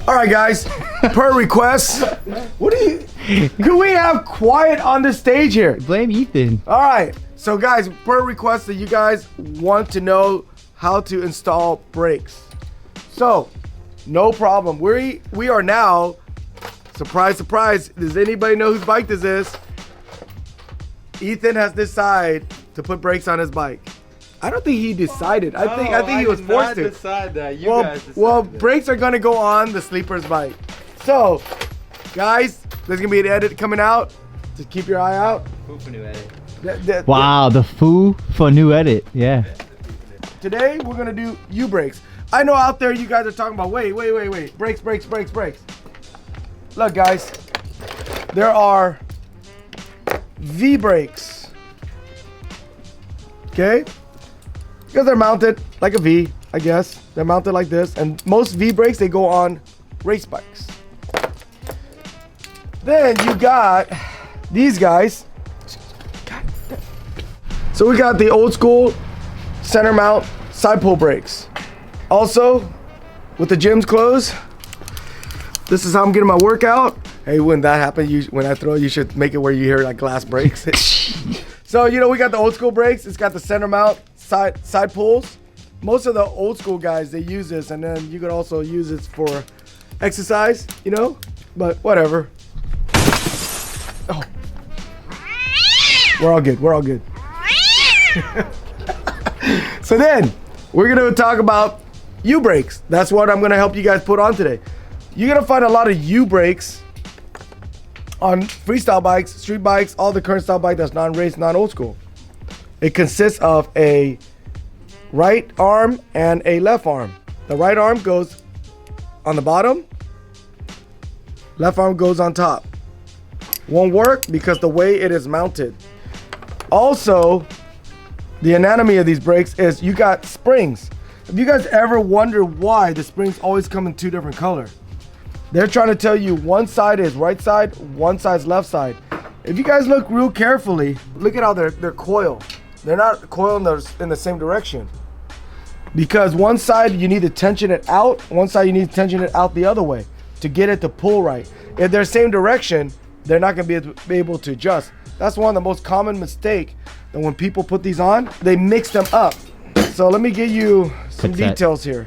All right, guys. Per request, can we have quiet on the stage here? Blame Ethan. All right. So, guys, per request that you guys want to know how to install brakes. So, no problem. We are now, surprise, surprise. Does anybody know whose bike this is? Ethan has decided to put brakes on his bike. I don't think he decided. I think he was forced to. Decide that. You guys decided. Well, brakes are gonna go on the sleeper's bike. So, guys, there's gonna be an edit coming out. Just keep your eye out. Phu for new edit. Wow, the Phu for new edit. Yeah. Today we're gonna do U-brakes. I know out there you guys are talking about wait. Brakes. Look, guys, there are V-brakes. Okay? Because they're mounted like a V, I guess. They're mounted like this. And most V-brakes, they go on race bikes. Then you got these guys. So we got the old school center mount side pull brakes. Also, with the gyms closed, this is how I'm getting my workout. Hey, when that happens, when I throw, you should make it where you hear like glass brakes. So, you know, we got the old school brakes. It's got the center mount side pulls. Most of the old school guys, they use this, and then you could also use it for exercise, you know, but whatever. Oh, we're all good. So then we're gonna talk about U-brakes. That's what I'm gonna help you guys put on today. You're gonna find a lot of U-brakes on freestyle bikes, street bikes, all the current style bike that's non-race, non-old school. It consists of a right arm and a left arm. The right arm goes on the bottom, left arm goes on top. Won't work because the way it is mounted. Also, the anatomy of these brakes is you got springs. If you guys ever wonder why the springs always come in two different colors, they're trying to tell you one side is right side, one side's left side. If you guys look real carefully, look at how they're coiled. They're not coiled in the same direction. Because one side you need to tension it out, one side you need to tension it out the other way to get it to pull right. If they're same direction, they're not gonna be able to adjust. That's one of the most common mistake that when people put these on, they mix them up. So let me give you some details here.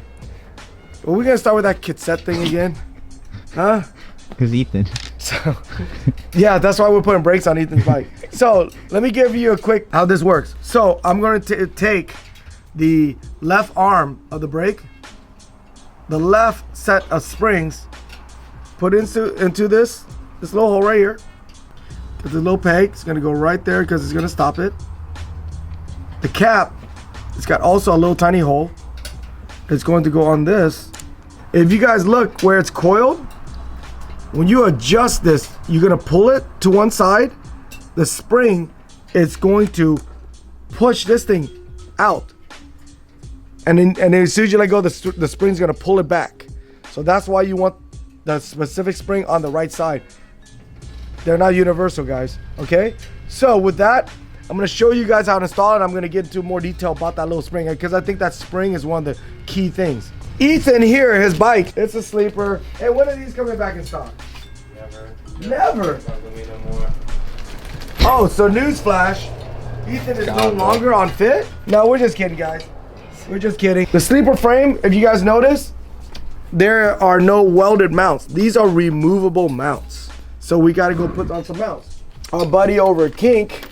Well, we're gonna start with that cassette thing again. Huh? Because Ethan. So, yeah, that's why we're putting brakes on Ethan's bike. So let me give you a quick how this works. So I'm going to take the left arm of the brake, the left set of springs, put into this little hole right here. With the little peg, it's going to go right there because it's going to stop it. The cap, it's got also a little tiny hole. It's going to go on this. If you guys look where it's coiled, when you adjust this, you're gonna pull it to one side. The spring is going to push this thing out, and then as soon as you let go, the spring's gonna pull it back. So that's why you want the specific spring on the right side. They're not universal, guys. Okay. So with that, I'm gonna show you guys how to install it. I'm gonna get into more detail about that little spring because I think that spring is one of the key things. Ethan here, his bike, it's a sleeper. Hey, when are these coming back in stock? Never. Oh, so newsflash, Ethan is no longer on fit? No, we're just kidding, guys. We're just kidding. The sleeper frame, if you guys notice, there are no welded mounts. These are removable mounts. So we gotta go put on some mounts. Our buddy over at Kink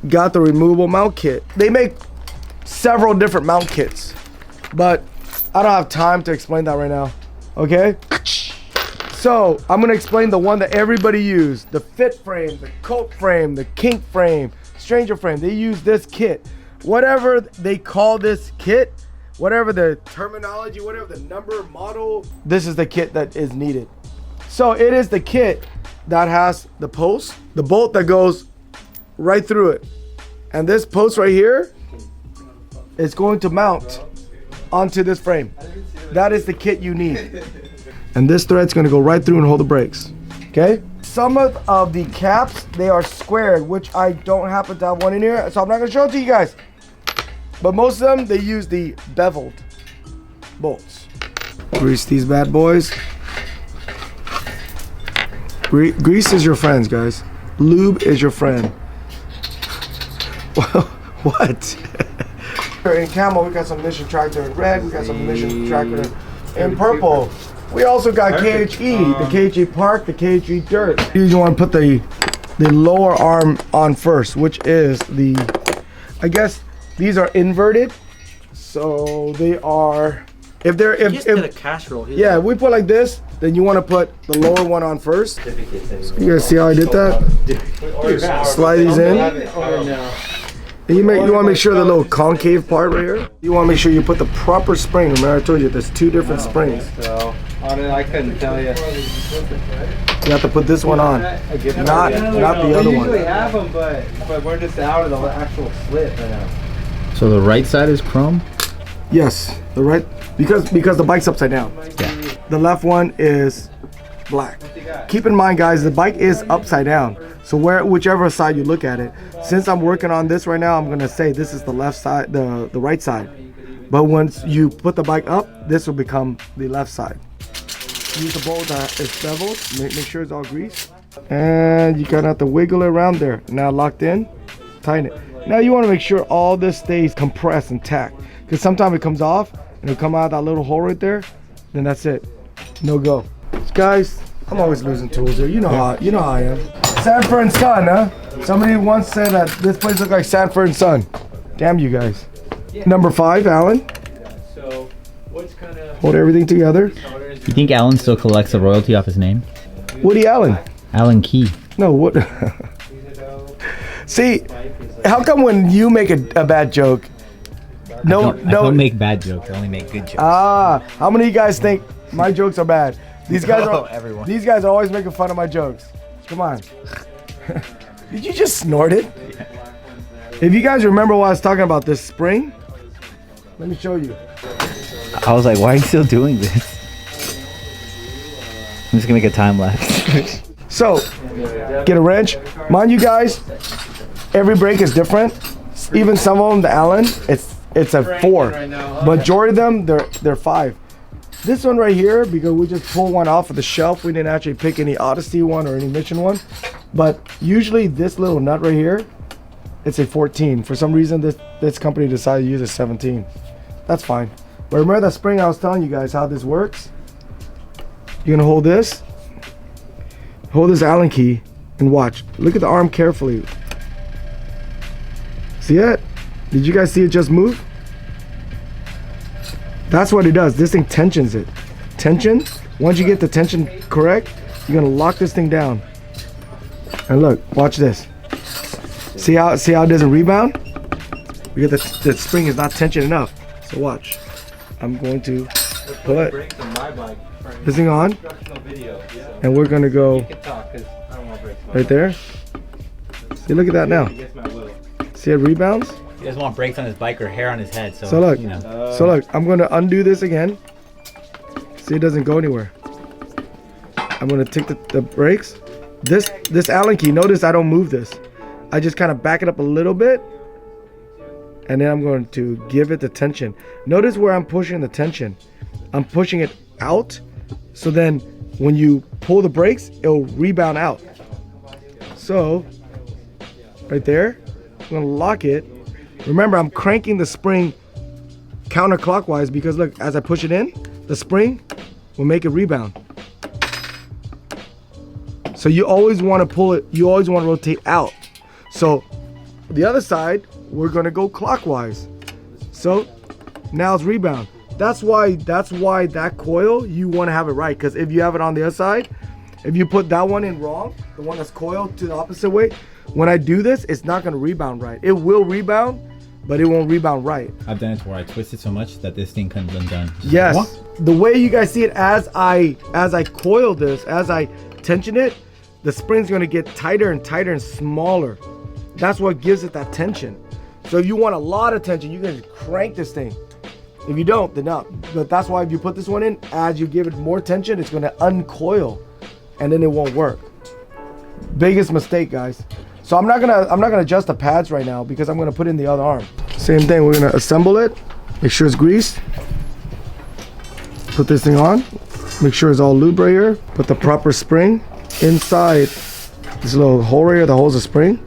got the removable mount kit. They make several different mount kits, but I don't have time to explain that right now, okay? So I'm gonna explain the one that everybody used. The Fit frame, the Colt frame, the Kink frame, Stranger frame. They use this kit. Whatever they call this kit, whatever the terminology, whatever the number, model, this is the kit that is needed. So it is the kit that has the post, the bolt that goes right through it. And this post right here is going to mount onto this frame. That is the kit you need. And this thread's gonna go right through and hold the brakes, okay? Some of the caps, they are squared, which I don't happen to have one in here, so I'm not gonna show it to you guys. But most of them, they use the beveled bolts. Grease these bad boys. Grease is your friends, guys. Lube is your friend. What? In camo, we got some Mission Tractor in red. We got some Mission Tractor in purple. We also got KHE, the KHE Park, the KHE Dirt. You want to put the lower arm on first, which is the, I guess these are inverted. So they are, if they're, if a cash roll. yeah, if we put like this, then you want to put the lower one on first. So you guys see how I did that? Slide these in. And you want to make sure the little concave part right here. You want to make sure you put the proper spring. Remember I told you there's 2 different springs. So, I couldn't tell you. You have to put this one on, not the other We one. usually have them, but we're just out of the actual slit right now. So the right side is chrome? Yes, the right, because the bike's upside down. Yeah. The left one is black. Keep in mind, guys, the bike is upside down. So whichever side you look at it, since I'm working on this right now, I'm gonna say this is the left side, the right side. But once you put the bike up, this will become the left side. Use the bolt that is beveled, make sure it's all greased. And you kind of have to wiggle it around there. Now locked in, tighten it. Now you want to make sure all this stays compressed and tacked, because sometimes it comes off and it'll come out that little hole right there. Then that's it, no go. Guys, I'm always losing tools here. You know how I am. Sanford and Son, huh? Somebody once said that this place looked like Sanford and Son. Damn you guys. Number 5, Alan. So, what's kind of Hold everything together. You think Alan still collects the royalty off his name? Woody Allen. Alan Key. No, what? See, how come when you make a bad joke, I don't make bad jokes. I only make good jokes. How many of you guys think my jokes are bad? These guys No, are. everyone. These guys are always making fun of my jokes. Come on. Did you just snort it? If you guys remember what I was talking about this spring, let me show you. I was like, why are you still doing this? I'm just gonna make a time lapse. So, get a wrench. Mind you guys, every brake is different. Even some of them, the Allen, it's a 4. Majority of them, they're 5. This one right here, because we just pulled one off of the shelf, we didn't actually pick any Odyssey one or any Mission one. But usually this little nut right here, it's a 14. For some reason, this company decided to use a 17. That's fine. But remember that spring I was telling you guys how this works? You're gonna hold this Allen key and watch. Look at the arm carefully. See it? Did you guys see it just move? That's what it does. This thing tensions it. Tension. Once you get the tension correct, you're gonna lock this thing down. And look, watch this. See how it doesn't rebound? Because the spring is not tension enough. So watch. I'm going to put this thing on, and we're gonna go right there. See, look at that now. See it rebounds? He doesn't want brakes on his bike or hair on his head, so So look, you know. so look, I'm gonna undo this again. See, it doesn't go anywhere. I'm gonna take the brakes. This Allen key, notice I don't move this. I just kind of back it up a little bit, and then I'm going to give it the tension. Notice where I'm pushing the tension. I'm pushing it out, so then when you pull the brakes, it'll rebound out. So, right there, I'm gonna lock it. Remember, I'm cranking the spring counterclockwise because look, as I push it in, the spring will make it rebound. So you always want to pull it, you always want to rotate out. So the other side, we're gonna go clockwise. So now it's rebound. That's why that coil, you want to have it right, because if you have it on the other side, if you put that one in wrong, the one that's coiled to the opposite way, when I do this, it's not gonna rebound right. It will rebound, but it won't rebound right. I've done it where I twist it so much that this thing comes undone. Yes. What? The way you guys see it, as I coil this, as I tension it, the spring's gonna get tighter and tighter and smaller. That's what gives it that tension. So if you want a lot of tension, you can just crank this thing. If you don't, then not. But that's why if you put this one in, as you give it more tension, it's gonna uncoil, and then it won't work. Biggest mistake, guys. So I'm not gonna adjust the pads right now because I'm gonna put in the other arm. Same thing. We're gonna assemble it. Make sure it's greased. Put this thing on. Make sure it's all lube right here. Put the proper spring. inside this little hole right here, the hole's a spring.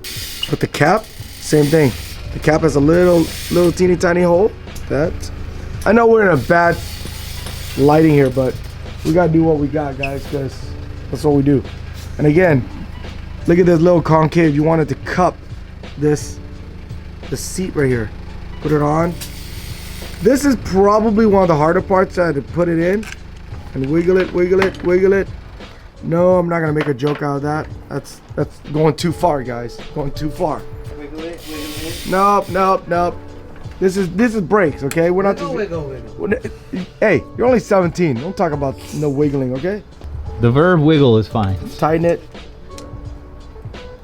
Put the cap, same thing. The cap has a little teeny tiny hole. That. I know we're in a bad lighting here, but we gotta do what we got, guys, because that's what we do. And again, look at this little concave. You wanted to cup the seat right here. Put it on. This is probably one of the harder parts. I had to put it in and wiggle it, wiggle it, wiggle it. No, I'm not gonna make a joke out of that. That's going too far, guys. Going too far. Wiggle it, wiggle it. Nope, nope, nope. This is brakes, okay? We're not. Wiggle. Hey, you're only 17. Don't talk about no wiggling, okay? The verb wiggle is fine. Tighten it.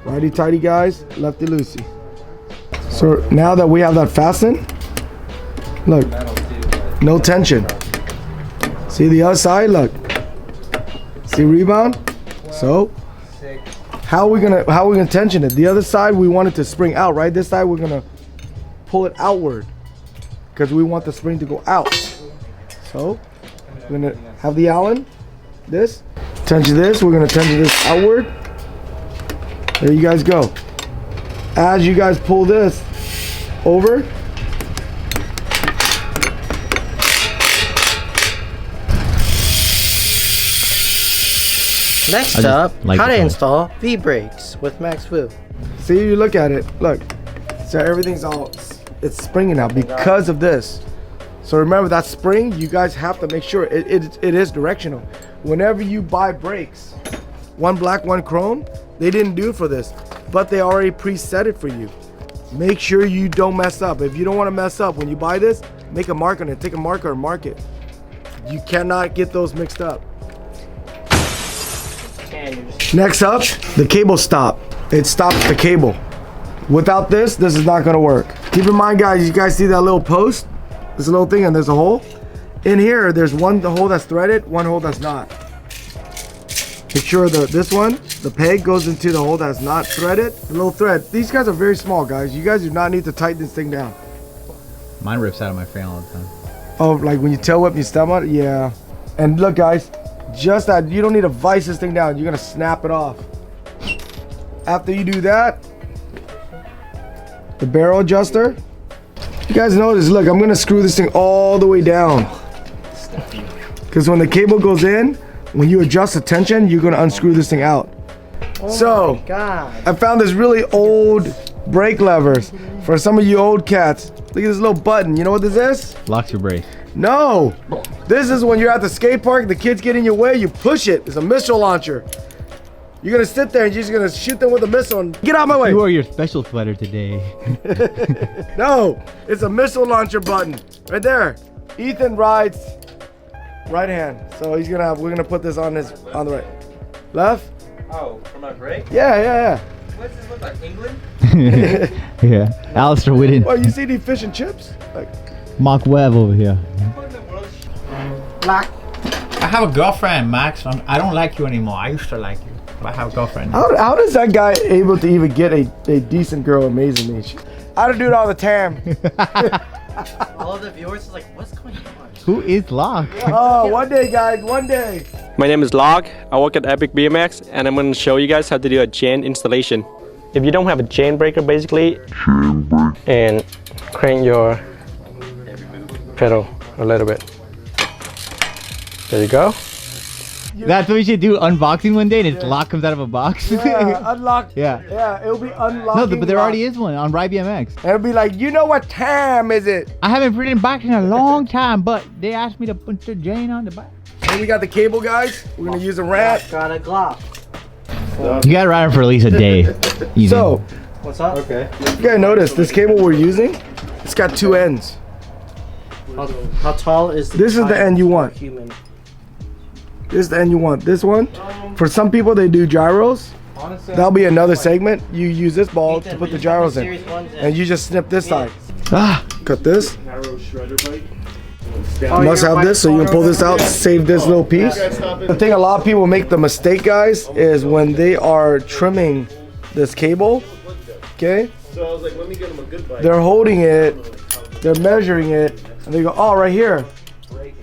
Righty tighty, guys. Lefty loosey. So now that we have that fastened, look, no tension. See the other side, look. See rebound? So how are we gonna tension it? The other side we want it to spring out, right? This side we're gonna pull it outward because we want the spring to go out. So we're gonna have the Allen, this, tension this, we're gonna tension this outward. There you guys go. As you guys pull this over, Next up, like how to the install V-brakes with Max Phu. see, you look at it, look. So everything's it's springing now because of this. So remember that spring, you guys have to make sure it is directional. Whenever you buy brakes, one black, one chrome, they didn't do it for this, but they already preset it for you. Make sure you don't mess up. If you don't want to mess up, when you buy this, make a mark on it, take a marker and mark it. You cannot get those mixed up. Next up, the cable stop. It stops the cable. Without this is not gonna work. Keep in mind, guys, you guys see that little post? This little thing, and there's a hole. In here, there's one hole that's threaded, one hole that's not. Make sure this one, the peg goes into the hole that's not threaded. The little thread. These guys are very small, guys. You guys do not need to tighten this thing down. Mine rips out of my frame all the time. Oh, like when you tail whip, you step on it? Yeah. And look, guys, just that, you don't need to vise this thing down. You're gonna snap it off. After you do that, the barrel adjuster. You guys notice, look, I'm gonna screw this thing all the way down. Because when the cable goes in, when you adjust the tension, you're gonna unscrew this thing out. Oh my God. I found this really old brake levers for some of you old cats. Look at this little button. You know what this is? Locks your brake. No, this is when you're at the skate park, the kids get in your way, you push it. It's a missile launcher. You're gonna sit there and you're just gonna shoot them with a missile and get out of my way. You are your special sweater today. No, it's a missile launcher button right there. Ethan rides right hand, so we're gonna put this on the right. Left? Oh, for my brake? Yeah. What does this look like, England? Yeah. Alistair Whitten. Well, you see these fish and chips? Like, Mark Webb over here. What in the world? Black. I have a girlfriend, Max. I don't like you anymore. I used to like you. But I have a girlfriend. how does that guy able to even get a decent girl? Amazing me. I do it all the time. All of the viewers is like, what's going on? Who is Locke? Oh, one day, guys, one day. My name is Log. I work at Epic Bmx, and I'm going to show you guys how to do a chain installation. If you don't have a chain breaker, basically, and crank your pedal a little bit. There you go. That's what we should do. Unboxing one day, and its lock comes out of a box. Yeah, unlock. Yeah. Yeah, it'll be unlocking. No, but there already is one on Rant Bmx. And it'll be like, you know what time is it? I haven't ridden back in a long time, but they asked me to put the chain on the back. And we got the cable, guys. We're gonna use a Rant. Got a Glock. You gotta ride it for at least a day. Easy. So, What's up? Okay. you guys notice this cable we're using? It's got two ends. How tall is This is the end you want. Human. This is the end you want. This one, for some people they do gyros. Honestly, That'll be another segment. You use this ball Ethan, to we put the just got gyros in. series ones And you just snip this side. Ah, Cut this. narrow shredder bike. Must have this so you can pull this out, save this little piece. The thing a lot of people make the mistake, guys, is when they are trimming this cable, okay? So I was like, let me get him a good bike. They're holding it, they're measuring it, and they go, oh, right here.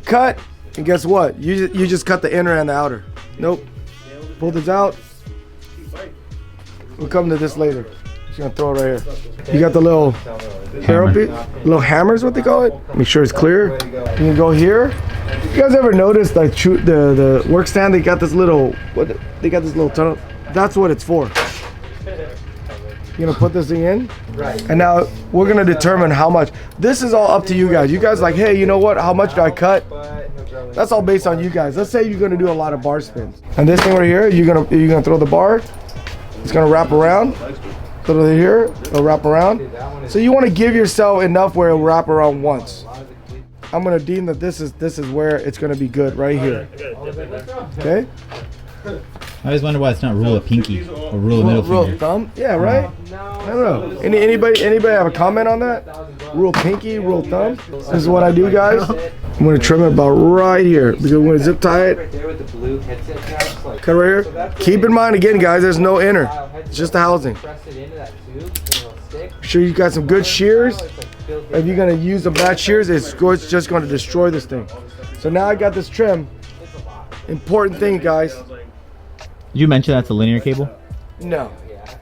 Cut, and guess what? You just cut the inner and the outer. Nope. Pull this out, We'll come to this later. Just gonna throw it right here. You got the little little hammer is what they call it. Make sure it's clear. You can go here. You guys ever notice like the work stand? They got this little they got this little tunnel. That's what it's for. You're gonna put this thing in, and now we're gonna determine how much. This is all up to you guys. You guys like, hey, you know what? How much do I cut? That's all based on you guys. Let's say you're gonna do a lot of bar spins, and this thing right here, you're gonna throw the bar. It's gonna wrap around. Throw it here. It'll wrap around. So you want to give yourself enough where it'll wrap around once. I'm gonna deem that this is where it's gonna be good right here. Okay. I always wonder why it's not rule of pinky or rule of middle Rule finger. of thumb? Yeah, right? I don't know. Anybody have a comment on that? Rule pinky, rule thumb? This is what I do, guys. I'm gonna trim it about right here because we're gonna zip tie it. Cut right here. Keep in mind again, guys, there's no inner. It's just the housing. Make sure you got some good shears. If you're gonna use the bad shears, it's just gonna destroy this thing. So now I got this trim. Important thing, guys. Did you mention that's a linear cable? No,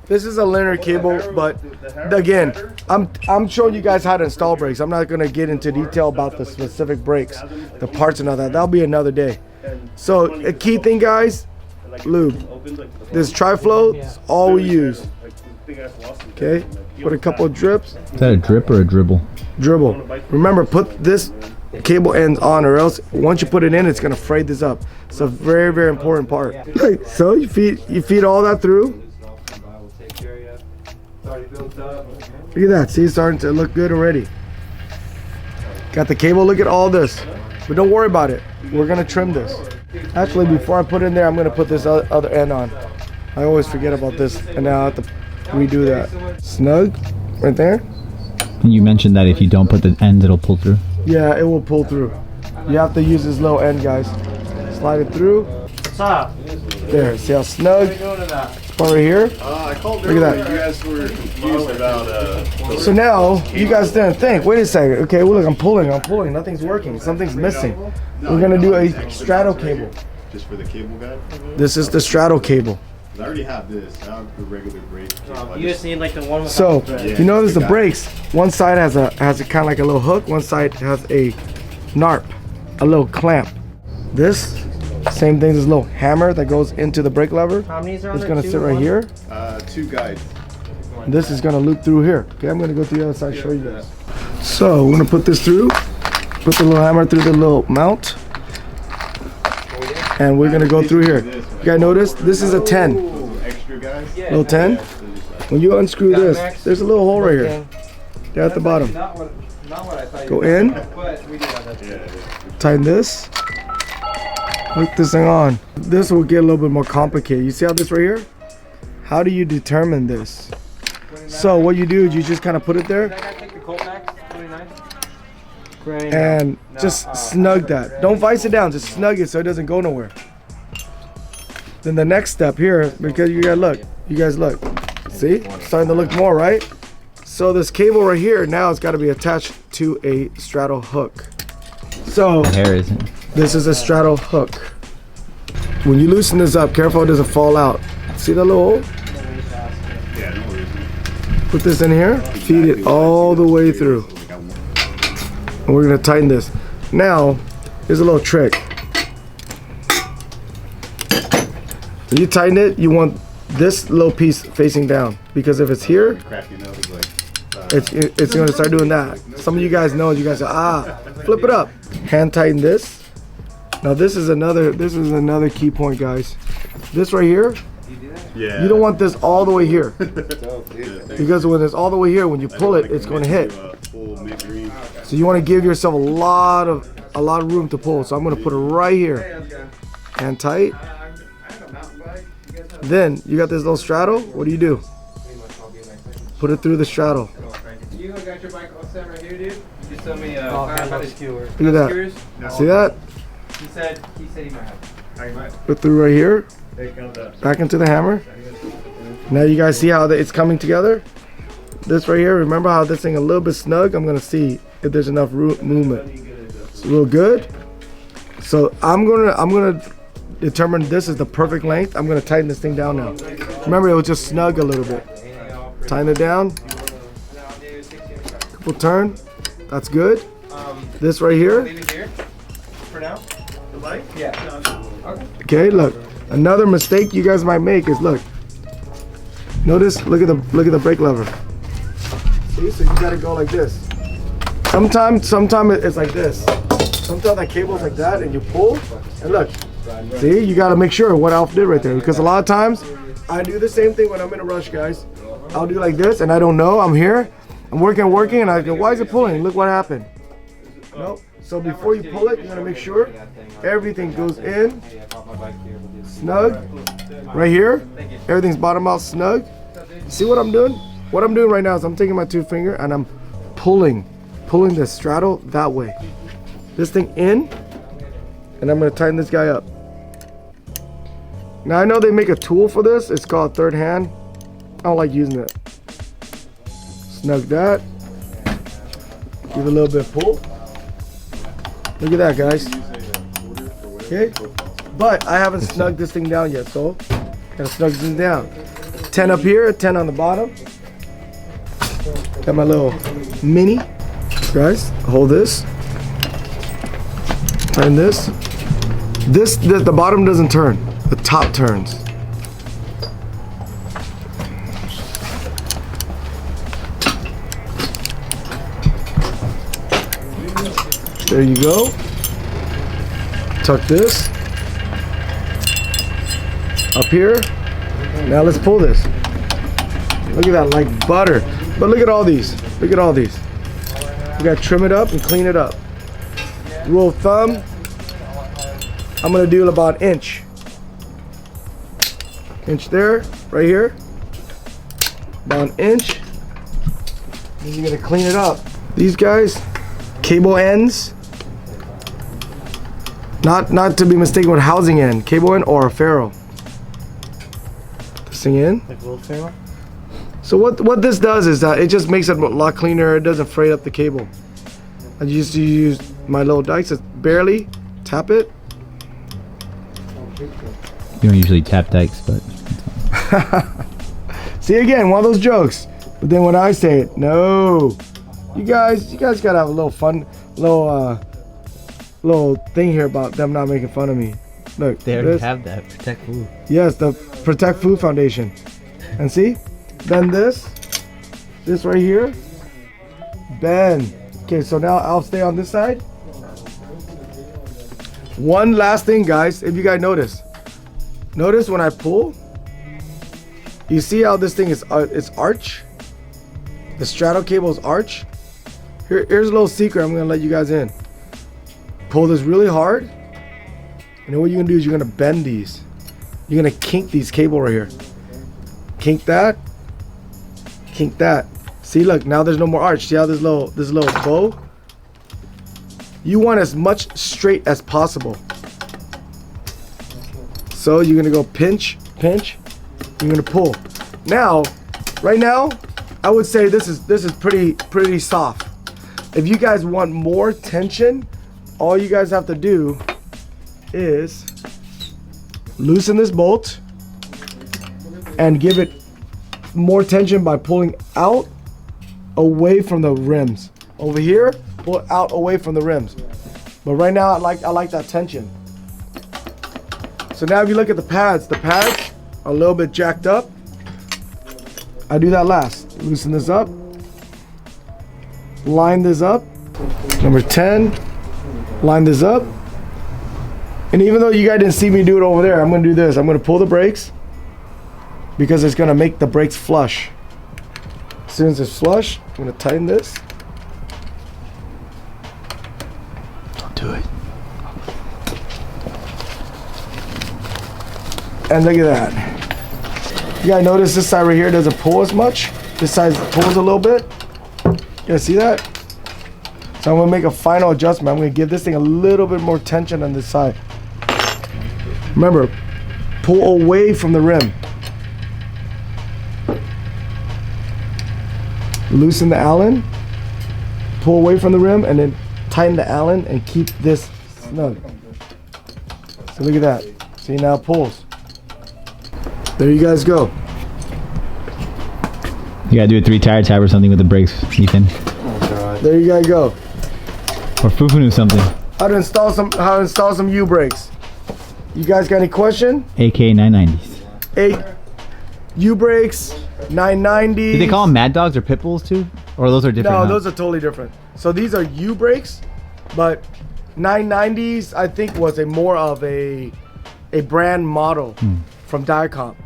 this is a linear cable, but again, I'm showing you guys how to install brakes. I'm not gonna get into detail about the specific brakes, the parts and all that. That'll be another day. So a key thing, guys, lube. This tri-flow is all we use. Okay, put a couple of drips. Is that a drip or a dribble? Dribble. Remember, put this cable ends on, or else once you put it in, it's gonna fray this up. It's a very, very important part. Okay, so you feed all that through. Look at that. See, it's starting to look good already. Got the cable. Look at all this. But don't worry about it. We're gonna trim this. Actually, before I put it in there, I'm gonna put this other end on. I always forget about this, and now I have to redo that. Snug, right there. And you mentioned that if you don't put the ends, it'll pull through. Yeah, it will pull through. You have to use this little end, guys. Slide it through. What's up? There, see how snug? Part right here. I called Look at that. You guys were confused about So now, you guys didn't think, wait a second. Okay, well, look, I'm pulling. Nothing's working. Something's missing. We're gonna do a straddle cable. just for the cable guy. This is the straddle cable. I already have this. I have the regular brake cable. You just need like the one with So the you notice the brakes. One side has a kind of like a little hook. One side has a NARP, a little clamp. This same thing. This little hammer that goes into the brake lever. How many are on It's there? gonna Two sit or right one? here. 2 guides. This is gonna loop through here. Okay, I'm gonna go through the other side and show you guys. So we're gonna put this through. Put the little hammer through the little mount. And we're gonna go through here. You guys notice? This is a 10. Extra guys. Little 10. When you unscrew this, there's a little hole right here. There at the bottom. Not what I thought. Go in. But we do have that. Tighten this. Hook this thing on. This will get a little bit more complicated. You see how this right here? How do you determine this? So what you do is you just kind of put it there Take the Colt Max 29. and just snug that. Don't vice it down, just snug it so it doesn't go nowhere. Then the next step here, because you guys look. See? It's starting to look more, right? So this cable right here now has got to be attached to a straddle hook. So Hair isn't. this is a straddle hook. When you loosen this up, careful it doesn't fall out. See that little hole? Yeah, no worries. Put this in here, feed it all the way through. And we're gonna tighten this. Now, here's a little trick. When you tighten it, you want this little piece facing down. Because if it's here, Cracking up is like. it's gonna start doing that. Some of you guys know, you guys say, flip it up. Hand tighten this. Now this is another key point, guys. This right here, Yeah. you don't want this all the way here. Yeah. Because when it's all the way here, when you pull it, it's gonna hit. Full mid-green. So you want to give yourself a lot of room to pull. So I'm going to put it right here and tight. Then you got this little straddle. What do? Put it through the straddle. You got your bike all set right here, dude? You just sent me skewers. Look at skewers. that. See that? He said he might have. Put through right here. Back into the hammer. Now you guys see how it's coming together? This right here, remember how this thing a little bit snug? I'm going to see if there's enough movement. It's real good. So I'm gonna determine this is the perfect length. I'm gonna tighten this thing down now. Remember, it'll just snug a little bit. Tighten it down. Couple turn. That's good. This right here. Leave it here for now. The bike? Yeah. Okay, look. Another mistake you guys might make is look. Notice, look at the brake lever. See, so you gotta go like this. Sometimes it's like this. Sometimes that cable's like that, and you pull, and look. See, you gotta make sure what Alf did right there, because a lot of times I do the same thing when I'm in a rush, guys. I'll do like this, and I don't know. I'm here, I'm working, and I go, why is it pulling? Look what happened. Nope. So before you pull it, you gotta make sure everything goes in, snug, right here. Everything's bottom out snug. See what I'm doing? What I'm doing right now is I'm taking my 2 finger and I'm pulling the straddle that way. This thing in, and I'm gonna tighten this guy up. Now I know they make a tool for this. It's called third hand. I don't like using it. Snug that. Give it a little bit of pull. Look at that, guys. Okay, but I haven't snugged this thing down yet, so gotta snug this down. 10 up here, 10 on the bottom. Got my little mini. Guys, hold this. Turn this. The bottom doesn't turn. The top turns. There you go. Tuck this. Up here. Now let's pull this. Look at that, like butter. But look at all these. Look at all these. You gotta trim it up and clean it up. Rule of thumb, I'm gonna do about an inch. Inch there, right here. About an inch. Then you're gonna clean it up. These guys, cable ends. Not to be mistaken with housing end. Cable end or a ferrule. This thing in. Like a little ferrule? So what this does is that it just makes it a lot cleaner. It doesn't fray up the cable. I used to use my little dikes, just barely tap it. You don't usually tap dikes, but See, again, one of those jokes. But then when I say it, no. You guys gotta have a little fun, little thing here about them not making fun of me. Look, They already this. have that. Protect Phu. Yes, the Protect Food Foundation. And see, then this right here, bend. Okay, so now I'll stay on this side. One last thing, guys, if you guys notice when I pull, you see how this thing is it's arch? The straddle cable is arch. Here's a little secret I'm gonna let you guys in. Pull this really hard, and then what you're gonna do is you're gonna bend these. You're gonna kink these cable right here. Kink that. Kink that. See, look, now there's no more arch. See how this little bow? You want as much straight as possible. So you're gonna go pinch, pinch. You're gonna pull. Now, right now, I would say this is pretty soft. If you guys want more tension, all you guys have to do is loosen this bolt and give it more tension by pulling out away from the rims. Over here, pull it out away from the rims. But right now I like that tension. So now if you look at the pads are a little bit jacked up. I do that last. Loosen this up. Line this up. Number 10. Line this up. And even though you guys didn't see me do it over there, I'm gonna do this. I'm gonna pull the brakes because it's gonna make the brakes flush. As soon as it's flush, I'm gonna tighten this. don't do it. And look at that. You guys notice this side right here doesn't pull as much. This side pulls a little bit. You guys see that? So I'm gonna make a final adjustment. I'm gonna give this thing a little bit more tension on this side. Remember, pull away from the rim. Loosen the Allen, pull away from the rim, and then tighten the Allen and keep this snug. So look at that. See, now it pulls. There you guys go. You gotta do a 3-tire tap or something with the brakes, Ethan. There you guys go. Or Phu Vu knew something. How to install some U brakes. You guys got any question? AK 990s. 8 U brakes, 990. Did they call them Mad Dogs or Pit Bulls too? Or those are different? No, huh? those are totally different. So these are U brakes, but 990s I think was a more of a brand model from Diacom.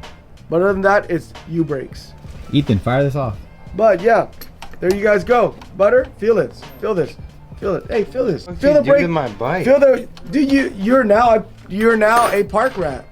But other than that, it's U brakes. Ethan, fire this off. But yeah, there you guys go. Butter, feel this. Feel this. Feel it. Hey, feel this. Feel the you do brake. with my bike? Feel the. Do you're now a park rat.